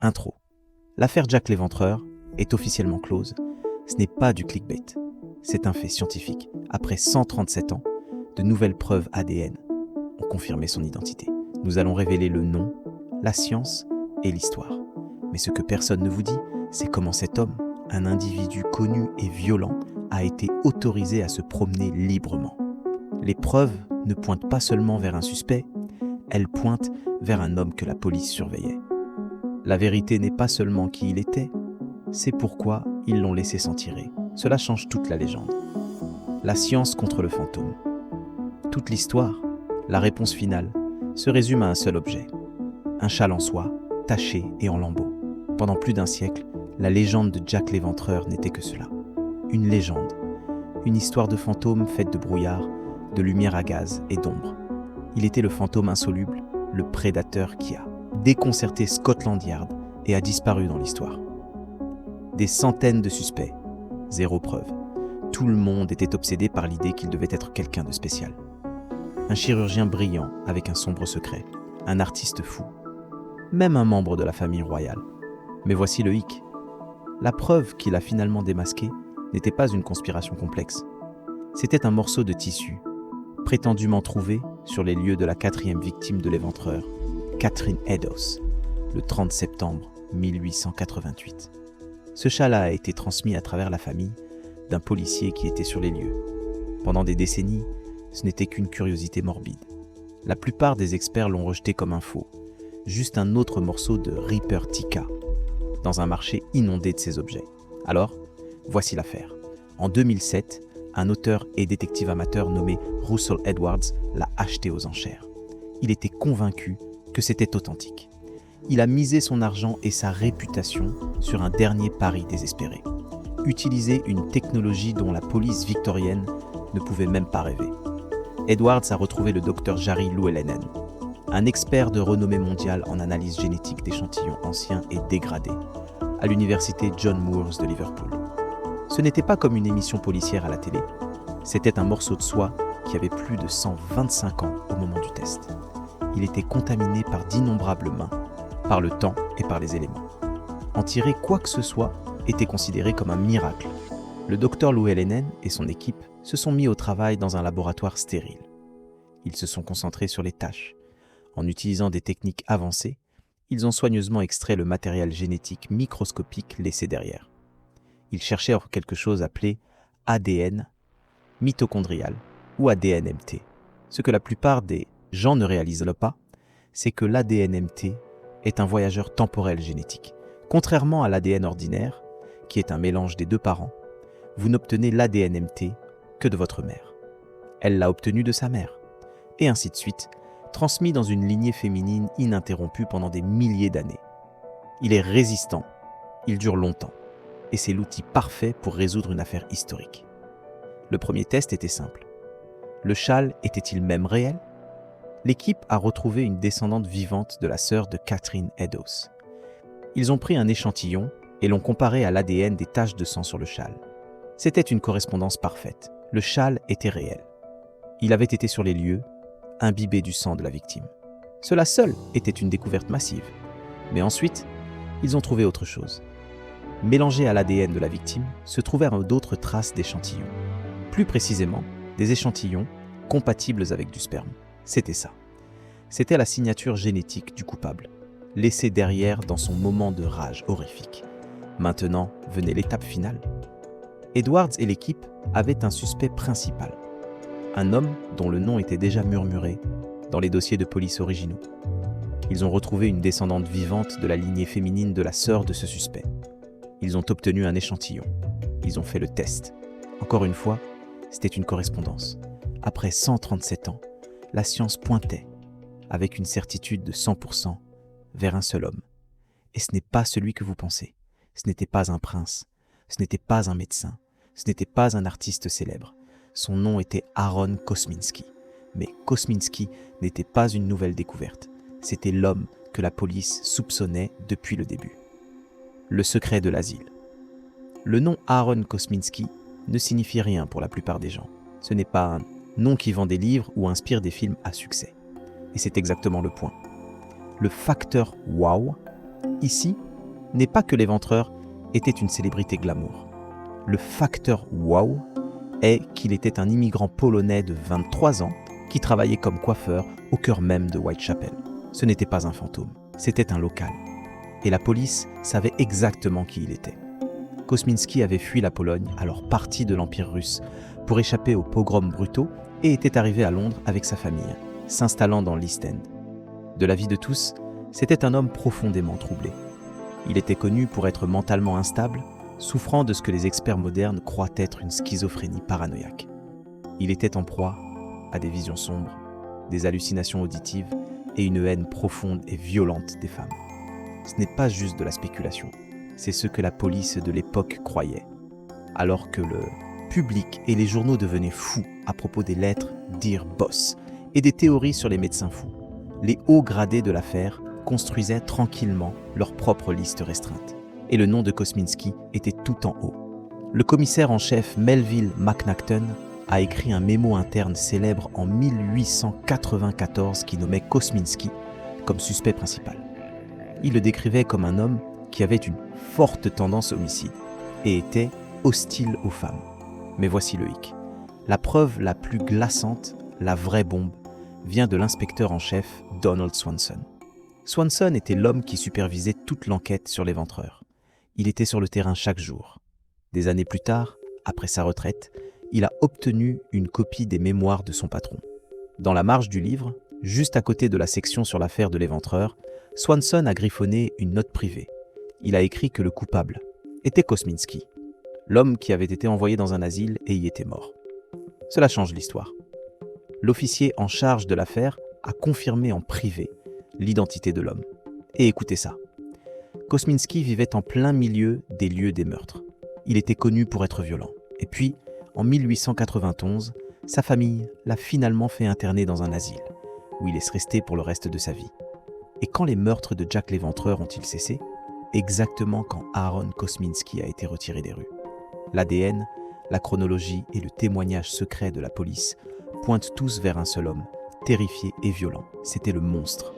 Intro. L'affaire Jack l'Éventreur est officiellement close. Ce n'est pas du clickbait. C'est un fait scientifique. Après 137 ans, de nouvelles preuves ADN ont confirmé son identité. Nous allons révéler le nom, la science et l'histoire. Mais ce que personne ne vous dit, c'est comment cet homme, un individu connu et violent, a été autorisé à se promener librement. Les preuves ne pointent pas seulement vers un suspect, elles pointent vers un homme que la police surveillait. La vérité n'est pas seulement qui il était, c'est pourquoi ils l'ont laissé s'en tirer. Cela change toute la légende. La science contre le fantôme. Toute l'histoire, la réponse finale, se résume à un seul objet. Un châle en soie, taché et en lambeaux. Pendant plus d'un siècle, la légende de Jack l'Éventreur n'était que cela. Une légende. Une histoire de fantôme faite de brouillard, de lumière à gaz et d'ombre. Il était le fantôme insoluble, le prédateur qui a déconcerté Scotland Yard et a disparu dans l'histoire. Des centaines de suspects, zéro preuve. Tout le monde était obsédé par l'idée qu'il devait être quelqu'un de spécial. Un chirurgien brillant avec un sombre secret, un artiste fou, même un membre de la famille royale. Mais voici le hic. La preuve qu'il a finalement démasquée n'était pas une conspiration complexe. C'était un morceau de tissu, prétendument trouvé sur les lieux de la 4e victime de l'Éventreur, Catherine Eddowes, le 30 septembre 1888. Ce châle a été transmis à travers la famille d'un policier qui était sur les lieux. Pendant des décennies, ce n'était qu'une curiosité morbide. La plupart des experts l'ont rejeté comme un faux, juste un autre morceau de Reaper Tikka, dans un marché inondé de ces objets. Alors, voici l'affaire. En 2007, un auteur et détective amateur nommé Russell Edwards l'a acheté aux enchères. Il était convaincu que c'était authentique. Il a misé son argent et sa réputation sur un dernier pari désespéré. Utiliser une technologie dont la police victorienne ne pouvait même pas rêver. Edwards a retrouvé le docteur Jari Louellenen, un expert de renommée mondiale en analyse génétique d'échantillons anciens et dégradés, à l'université John Moores de Liverpool. Ce n'était pas comme une émission policière à la télé, c'était un morceau de soie qui avait plus de 125 ans au moment du test. Il était contaminé par d'innombrables mains, par le temps et par les éléments. En tirer quoi que ce soit était considéré comme un miracle. Le docteur Louellenen et son équipe se sont mis au travail dans un laboratoire stérile. Ils se sont concentrés sur les tâches. En utilisant des techniques avancées, ils ont soigneusement extrait le matériel génétique microscopique laissé derrière. Ils cherchaient quelque chose appelé ADN mitochondrial ou ADNMT. Ce que la plupart des gens ne réalisent pas, c'est que l'ADNMT est un voyageur temporel génétique. Contrairement à l'ADN ordinaire, qui est un mélange des deux parents, vous n'obtenez l'ADNMT que de votre mère. Elle l'a obtenu de sa mère, et ainsi de suite, transmis dans une lignée féminine ininterrompue pendant des milliers d'années. Il est résistant, il dure longtemps, et c'est l'outil parfait pour résoudre une affaire historique. Le premier test était simple. Le châle était-il même réel ? L'équipe a retrouvé une descendante vivante de la sœur de Catherine Eddowes. Ils ont pris un échantillon et l'ont comparé à l'ADN des taches de sang sur le châle. C'était une correspondance parfaite. Le châle était réel. Il avait été sur les lieux, imbibé du sang de la victime. Cela seul était une découverte massive. Mais ensuite, ils ont trouvé autre chose. Mélangé à l'ADN de la victime, se trouvèrent d'autres traces d'échantillons. Plus précisément, des échantillons compatibles avec du sperme. C'était ça. C'était la signature génétique du coupable, laissée derrière dans son moment de rage horrifique. Maintenant venait l'étape finale. Edwards et l'équipe avaient un suspect principal. Un homme dont le nom était déjà murmuré dans les dossiers de police originaux. Ils ont retrouvé une descendante vivante de la lignée féminine de la sœur de ce suspect. Ils ont obtenu un échantillon. Ils ont fait le test. Encore une fois, c'était une correspondance. Après 137 ans, la science pointait, avec une certitude de 100%, vers un seul homme. Et ce n'est pas celui que vous pensez. Ce n'était pas un prince. Ce n'était pas un médecin. Ce n'était pas un artiste célèbre. Son nom était Aaron Kosminski. Mais Kosminski n'était pas une nouvelle découverte. C'était l'homme que la police soupçonnait depuis le début. Le secret de l'asile. Le nom Aaron Kosminski ne signifie rien pour la plupart des gens. Ce n'est pas un nom qui vend des livres ou inspire des films à succès. Et c'est exactement le point. Le facteur wow, ici, n'est pas que l'éventreur était une célébrité glamour. Le facteur wow est qu'il était un immigrant polonais de 23 ans qui travaillait comme coiffeur au cœur même de Whitechapel. Ce n'était pas un fantôme, c'était un local. Et la police savait exactement qui il était. Kosminski avait fui la Pologne, alors parti de l'Empire russe, pour échapper aux pogroms brutaux et était arrivé à Londres avec sa famille, s'installant dans l'East End. De l'avis de tous, c'était un homme profondément troublé. Il était connu pour être mentalement instable, souffrant de ce que les experts modernes croient être une schizophrénie paranoïaque. Il était en proie à des visions sombres, des hallucinations auditives et une haine profonde et violente des femmes. Ce n'est pas juste de la spéculation, c'est ce que la police de l'époque croyait. Alors que le public et les journaux devenaient fous à propos des lettres Dear Boss et des théories sur les médecins fous, les hauts gradés de l'affaire construisaient tranquillement leur propre liste restreinte. Et le nom de Kosminski était tout en haut. Le commissaire en chef Melville McNaughton a écrit un mémo interne célèbre en 1894 qui nommait Kosminski comme suspect principal. Il le décrivait comme un homme qui avait une forte tendance homicide et était hostile aux femmes. Mais voici le hic. La preuve la plus glaçante, la vraie bombe, vient de l'inspecteur en chef Donald Swanson. Swanson était l'homme qui supervisait toute l'enquête sur l'éventreur. Il était sur le terrain chaque jour. Des années plus tard, après sa retraite, il a obtenu une copie des mémoires de son patron. Dans la marge du livre, juste à côté de la section sur l'affaire de l'éventreur, Swanson a griffonné une note privée. Il a écrit que le coupable était Kosminski, l'homme qui avait été envoyé dans un asile et y était mort. Cela change l'histoire. L'officier en charge de l'affaire a confirmé en privé l'identité de l'homme. Et écoutez ça. Kosminski vivait en plein milieu des lieux des meurtres. Il était connu pour être violent. Et puis, en 1891, sa famille l'a finalement fait interner dans un asile, où il est resté pour le reste de sa vie. Et quand les meurtres de Jack l'Éventreur ont-ils cessé ? Exactement quand Aaron Kosminski a été retiré des rues. L'ADN, la chronologie et le témoignage secret de la police pointent tous vers un seul homme, terrifié et violent. C'était le monstre.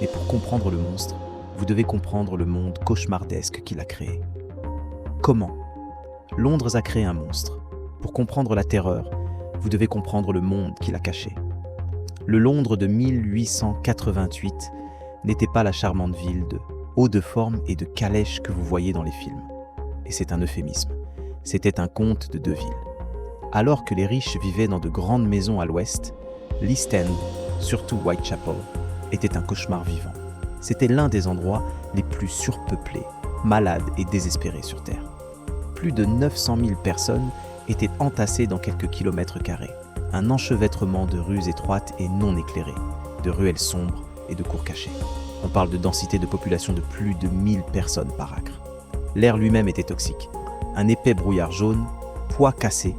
Mais pour comprendre le monstre, vous devez comprendre le monde cauchemardesque qu'il a créé. Comment ? Londres a créé un monstre. Pour comprendre la terreur, vous devez comprendre le monde qu'il a caché. Le Londres de 1888 n'était pas la charmante ville de haut de forme et de calèche que vous voyez dans les films. Et c'est un euphémisme. C'était un conte de deux villes. Alors que les riches vivaient dans de grandes maisons à l'ouest, l'East End, surtout Whitechapel, était un cauchemar vivant. C'était l'un des endroits les plus surpeuplés, malades et désespérés sur Terre. Plus de 900 000 personnes étaient entassées dans quelques kilomètres carrés, un enchevêtrement de rues étroites et non éclairées, de ruelles sombres et de cours cachés. On parle de densité de population de plus de 1000 personnes par acre. L'air lui-même était toxique. Un épais brouillard jaune, pois cassés,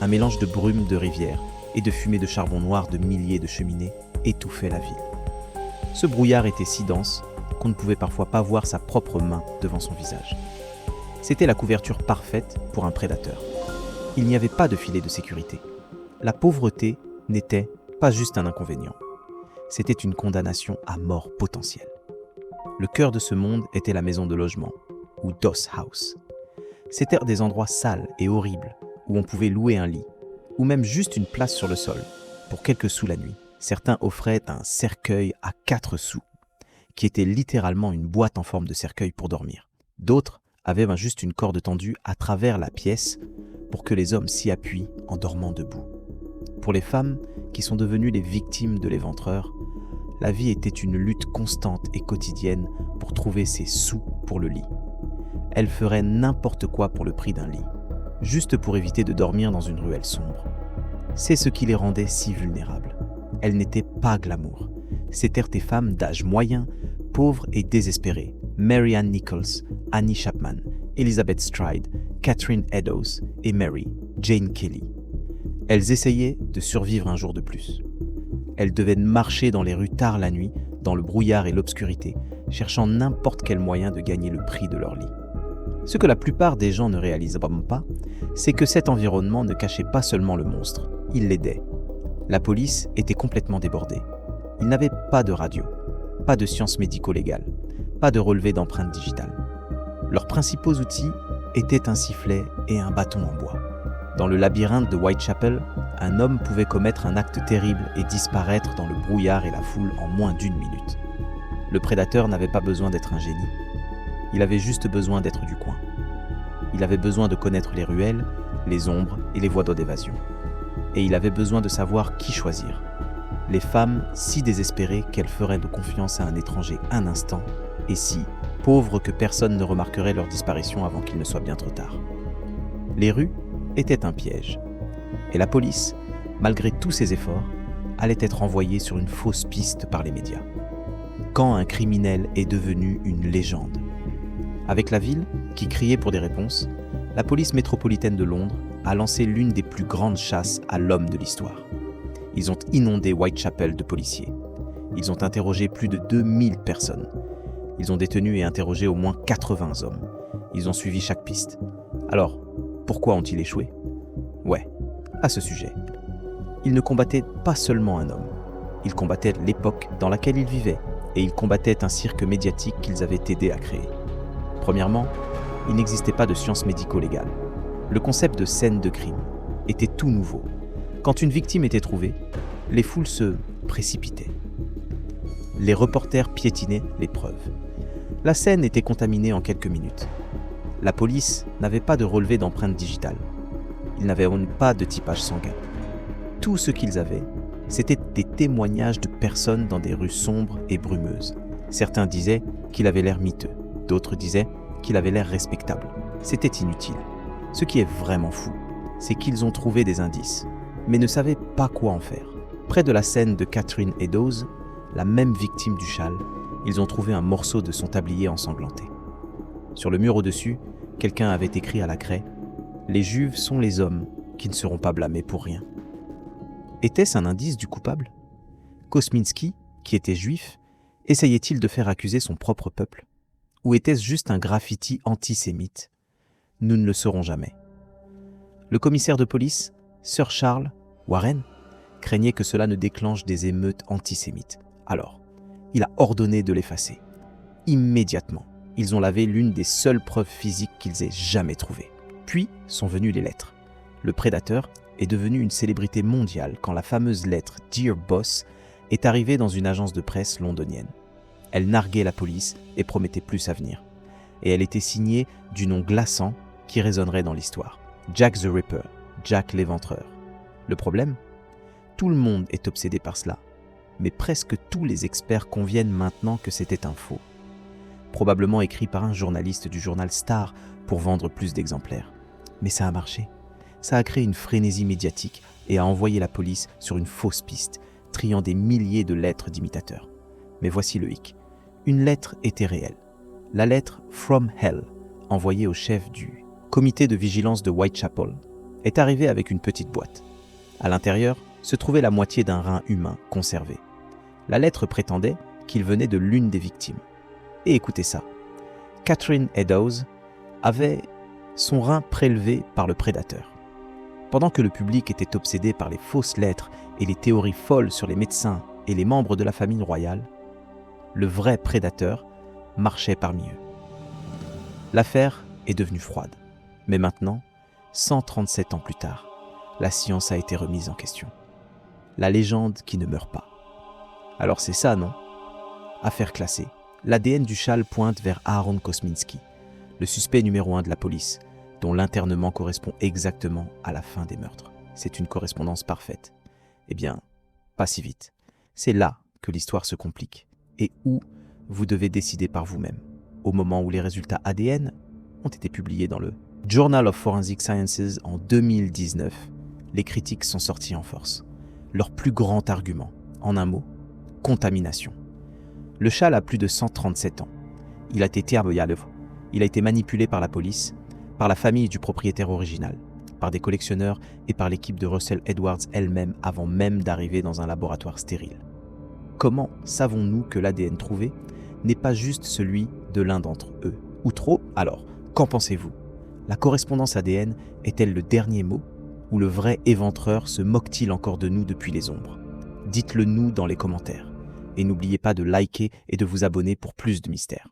un mélange de brume de rivière et de fumée de charbon noir de milliers de cheminées étouffait la ville. Ce brouillard était si dense qu'on ne pouvait parfois pas voir sa propre main devant son visage. C'était la couverture parfaite pour un prédateur. Il n'y avait pas de filet de sécurité. La pauvreté n'était pas juste un inconvénient. C'était une condamnation à mort potentielle. Le cœur de ce monde était la maison de logement, ou Doss House. C'étaient des endroits sales et horribles, où on pouvait louer un lit, ou même juste une place sur le sol, pour quelques sous la nuit. Certains offraient un cercueil à 4 sous, qui était littéralement une boîte en forme de cercueil pour dormir. D'autres avaient juste une corde tendue à travers la pièce pour que les hommes s'y appuient en dormant debout. Pour les femmes qui sont devenues les victimes de l'éventreur, la vie était une lutte constante et quotidienne pour trouver ses sous pour le lit. Elles feraient n'importe quoi pour le prix d'un lit, juste pour éviter de dormir dans une ruelle sombre. C'est ce qui les rendait si vulnérables. Elles n'étaient pas glamour. C'étaient des femmes d'âge moyen, pauvres et désespérées. Mary Ann Nichols, Annie Chapman, Elizabeth Stride, Catherine Eddowes et Mary Jane Kelly. Elles essayaient de survivre un jour de plus. Elles devaient marcher dans les rues tard la nuit, dans le brouillard et l'obscurité, cherchant n'importe quel moyen de gagner le prix de leur lit. Ce que la plupart des gens ne réalisent pas, c'est que cet environnement ne cachait pas seulement le monstre, il l'aidait. La police était complètement débordée. Ils n'avaient pas de radio, pas de sciences médico-légales, pas de relevé d'empreintes digitales. Leurs principaux outils étaient un sifflet et un bâton en bois. Dans le labyrinthe de Whitechapel, un homme pouvait commettre un acte terrible et disparaître dans le brouillard et la foule en moins d'1 minute. Le prédateur n'avait pas besoin d'être un génie. Il avait juste besoin d'être du coin. Il avait besoin de connaître les ruelles, les ombres et les voies d'évasion. Et il avait besoin de savoir qui choisir. Les femmes si désespérées qu'elles feraient de confiance à un étranger un instant, et si pauvres que personne ne remarquerait leur disparition avant qu'il ne soit bien trop tard. Les rues étaient un piège. Et la police, malgré tous ses efforts, allait être envoyée sur une fausse piste par les médias. Quand un criminel est devenu une légende. Avec la ville, qui criait pour des réponses, la police métropolitaine de Londres a lancé l'une des plus grandes chasses à l'homme de l'histoire. Ils ont inondé Whitechapel de policiers. Ils ont interrogé plus de 2000 personnes. Ils ont détenu et interrogé au moins 80 hommes. Ils ont suivi chaque piste. Alors, pourquoi ont-ils échoué ? Ouais, à ce sujet. Ils ne combattaient pas seulement un homme. Ils combattaient l'époque dans laquelle ils vivaient et ils combattaient un cirque médiatique qu'ils avaient aidé à créer. Premièrement, il n'existait pas de science médico-légale. Le concept de scène de crime était tout nouveau. Quand une victime était trouvée, les foules se précipitaient. Les reporters piétinaient les preuves. La scène était contaminée en quelques minutes. La police n'avait pas de relevé d'empreintes digitales. Ils n'avaient pas de typage sanguin. Tout ce qu'ils avaient, c'était des témoignages de personnes dans des rues sombres et brumeuses. Certains disaient qu'il avait l'air miteux, d'autres disaient qu'il avait l'air respectable. C'était inutile. Ce qui est vraiment fou, c'est qu'ils ont trouvé des indices, mais ne savaient pas quoi en faire. Près de la scène de Catherine Eddowes, la même victime du châle, ils ont trouvé un morceau de son tablier ensanglanté. Sur le mur au-dessus, quelqu'un avait écrit à la craie « Les Juifs sont les hommes qui ne seront pas blâmés pour rien ». Était-ce un indice du coupable ? Kosminski, qui était juif, essayait-il de faire accuser son propre peuple ? Ou était-ce juste un graffiti antisémite ? Nous ne le saurons jamais. Le commissaire de police, Sir Charles Warren, craignait que cela ne déclenche des émeutes antisémites. Alors, il a ordonné de l'effacer. Immédiatement, ils ont lavé l'une des seules preuves physiques qu'ils aient jamais trouvées. Puis sont venues les lettres. Le prédateur est devenu une célébrité mondiale quand la fameuse lettre « Dear Boss » est arrivée dans une agence de presse londonienne. Elle narguait la police et promettait plus à venir. Et elle était signée du nom glaçant qui résonnerait dans l'histoire. Jack the Ripper, Jack l'éventreur. Le problème ? Tout le monde est obsédé par cela, mais presque tous les experts conviennent maintenant que c'était un faux. Probablement écrit par un journaliste du journal Star pour vendre plus d'exemplaires. Mais ça a marché. Ça a créé une frénésie médiatique et a envoyé la police sur une fausse piste, triant des milliers de lettres d'imitateurs. Mais voici le hic. Une lettre était réelle. La lettre « From Hell », envoyée au chef du comité de vigilance de Whitechapel, est arrivée avec une petite boîte. À l'intérieur se trouvait la moitié d'un rein humain conservé. La lettre prétendait qu'il venait de l'une des victimes. Et écoutez ça. Catherine Eddowes avait son rein prélevé par le prédateur. Pendant que le public était obsédé par les fausses lettres et les théories folles sur les médecins et les membres de la famille royale, le vrai prédateur marchait parmi eux. L'affaire est devenue froide. Mais maintenant, 137 ans plus tard, la science a été remise en question. La légende qui ne meurt pas. Alors c'est ça, non ? Affaire classée. L'ADN du châle pointe vers Aaron Kosminski, le suspect numéro 1 de la police, dont l'internement correspond exactement à la fin des meurtres. C'est une correspondance parfaite. Eh bien, pas si vite. C'est là que l'histoire se complique et où vous devez décider par vous-même. Au moment où les résultats ADN ont été publiés dans le Journal of Forensic Sciences en 2019, les critiques sont sortis en force. Leur plus grand argument, en un mot, contamination. Le châle a plus de 137 ans. Il a été manipulé par la police, par la famille du propriétaire original, par des collectionneurs et par l'équipe de Russell Edwards elle-même avant même d'arriver dans un laboratoire stérile. Comment savons-nous que l'ADN trouvé n'est pas juste celui de l'un d'entre eux ? Ou trop ? Alors, qu'en pensez-vous ? La correspondance ADN est-elle le dernier mot ? Ou le vrai éventreur se moque-t-il encore de nous depuis les ombres ? Dites-le nous dans les commentaires. Et n'oubliez pas de liker et de vous abonner pour plus de mystères.